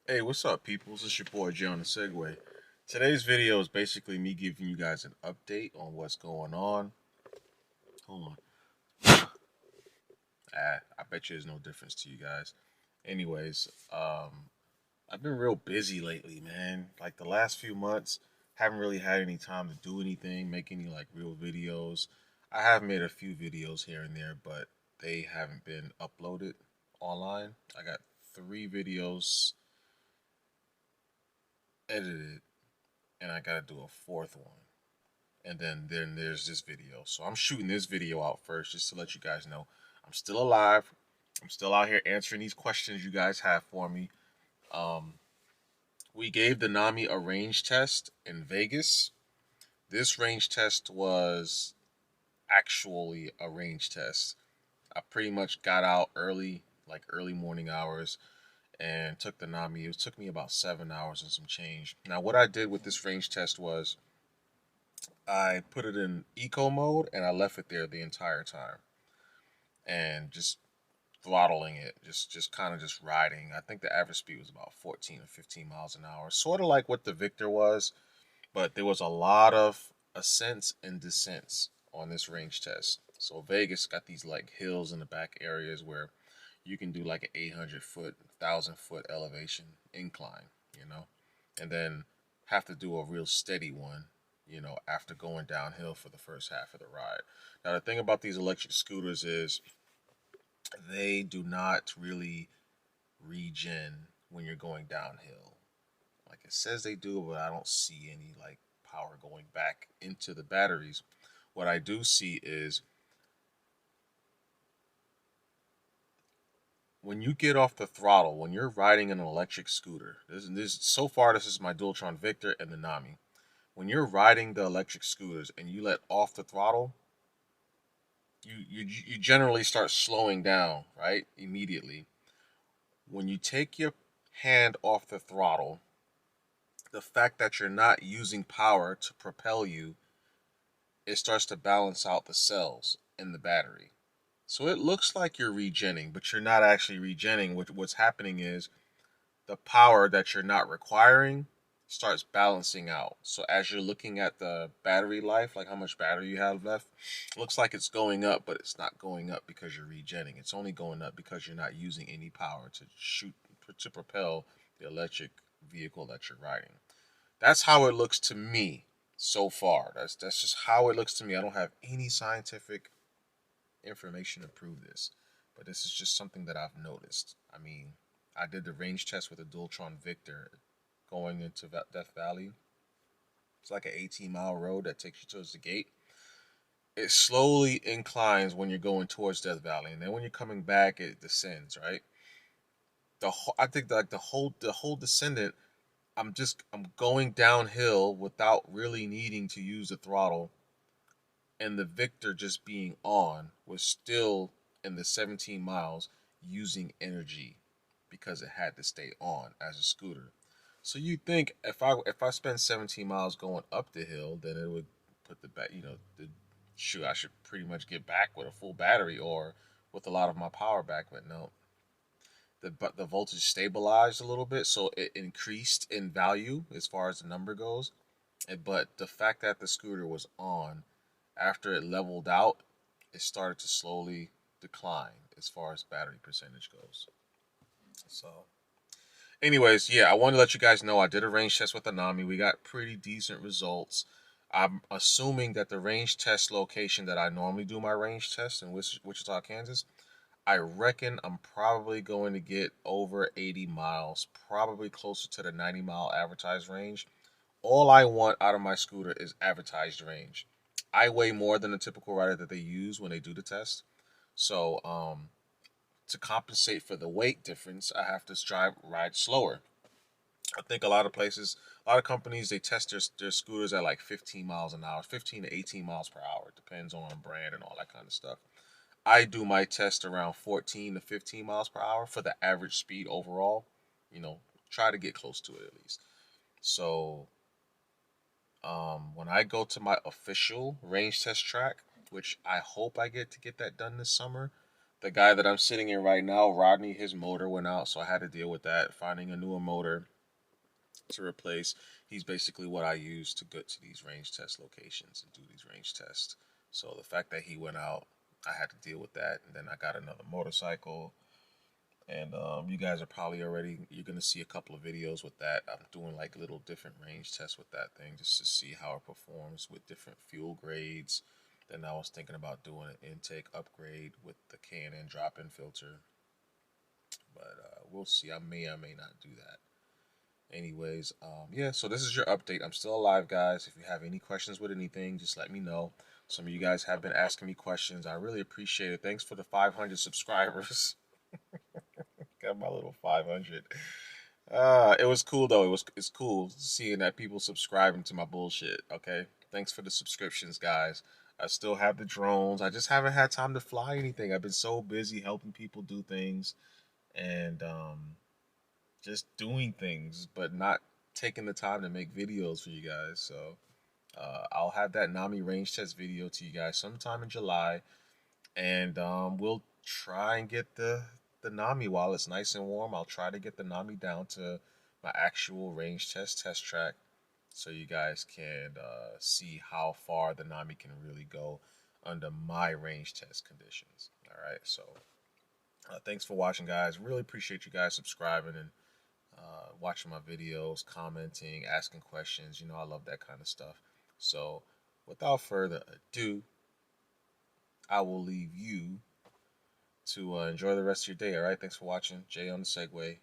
Hey, what's up, peoples? It's your boy Jay on the Segway. Today's video is basically me giving you guys an update on what's going on. Hold on. I bet you there's no difference to you guys. Anyways, I've been real busy lately, man. Like the last few months, haven't really had any time to do anything, make any like real videos. I have made a few videos here and there, but they haven't been uploaded online. I got 3 videos edited, and I gotta do a fourth one. And then there's this video. So I'm shooting this video out first just to let you guys know I'm still alive. I'm still out here answering these questions you guys have for me. Um, we gave the Nami a range test in Vegas. This range test was actually a range test. I pretty much got out early, like early morning hours, and took the Nami. It took me about 7 hours and some change. Now, what I did with this range test was I put it in eco mode and I left it there the entire time and just throttling it, just kind of just riding. I think the average speed was about 14 or 15 miles an hour, sort of like what the Victor was, but there was a lot of ascents and descents on this range test. So Vegas got these like hills in the back areas where you can do like an 800-foot, 1,000-foot elevation incline, you know, and then have to do a real steady one, after going downhill for the first half of the ride. Now, the thing about these electric scooters is they do not really regen when you're going downhill. Like it says they do, but I don't see any like power going back into the batteries. What I do see is when you get off the throttle, when you're riding an electric scooter, this so far this is my Dualtron Victor and the Nami. When you're riding the electric scooters and you let off the throttle, you generally start slowing down, right? Immediately. When you take your hand off the throttle, the fact that you're not using power to propel you, it starts to balance out the cells in the battery. So it looks like you're regenning, but you're not actually regenning. What's happening is the power that you're not requiring starts balancing out. So as you're looking at the battery life, like how much battery you have left, it looks like it's going up, but it's not going up because you're regenning. It's only going up because you're not using any power to propel the electric vehicle that you're riding. That's how it looks to me so far. That's just how it looks to me. I don't have any scientific information to prove this, but this is just something that I've noticed. I mean, I did the range test with a Dualtron Victor going into Death Valley. It's like an 18-mile road that takes you towards the gate. It slowly inclines when you're going towards Death Valley, and then when you're coming back, it descends. Right. I think like the whole descendant. I'm going downhill without really needing to use the throttle, and the Victor just being on was still in the 17 miles using energy because it had to stay on as a scooter. So you think if I spend 17 miles going up the hill, then it would put the back, shoot, I should pretty much get back with a full battery or with a lot of my power back, but no. The voltage stabilized a little bit, so it increased in value as far as the number goes. But the fact that the scooter was on after it leveled out, it started to slowly decline as far as battery percentage goes. So, anyways, yeah, I wanted to let you guys know I did a range test with Anami. We got pretty decent results. I'm assuming that the range test location that I normally do my range test in Wichita, Kansas, I reckon I'm probably going to get over 80 miles, probably closer to the 90-mile advertised range. All I want out of my scooter is advertised range. I weigh more than the typical rider that they use when they do the test. So, to compensate for the weight difference, I have to ride slower. I think a lot of places, a lot of companies, they test their scooters at like 15 miles an hour, 15 to 18 miles per hour. It depends on brand and all that kind of stuff. I do my test around 14 to 15 miles per hour for the average speed overall. You know, try to get close to it at least. So when I go to my official range test track, which I hope I get that done this summer, The guy that I'm sitting in right now, Rodney, his motor went out, so I had to deal with that. Finding a newer motor to replace. He's basically what I use to get to these range test locations and do these range tests. So the fact that he went out, I had to deal with that. And then I got another motorcycle. And you guys are probably already, you're going to see a couple of videos with that. I'm doing like little different range tests with that thing just to see how it performs with different fuel grades. Then I was thinking about doing an intake upgrade with the K&N drop-in filter. But we'll see. I may not do that. Anyways, yeah, so this is your update. I'm still alive, guys. If you have any questions with anything, just let me know. Some of you guys have been asking me questions. I really appreciate it. Thanks for the 500 subscribers. Got my little 500. It was cool though. It's cool seeing that people subscribing to my bullshit. Okay, thanks for the subscriptions, guys. I still have the drones. I just haven't had time to fly anything. I've been so busy helping people do things and just doing things, but not taking the time to make videos for you guys. So I'll have that Nami range test video to you guys sometime in July, and we'll try and get the Nami while it's nice and warm. I'll try to get the Nami down to my actual range test track, so you guys can see how far the Nami can really go under my range test conditions. All right, so thanks for watching, guys. Really appreciate you guys subscribing and watching my videos, commenting, asking questions. You know, I love that kind of stuff. So, without further ado, I will leave you to enjoy the rest of your day. All right. Thanks for watching. Jay on the Segway.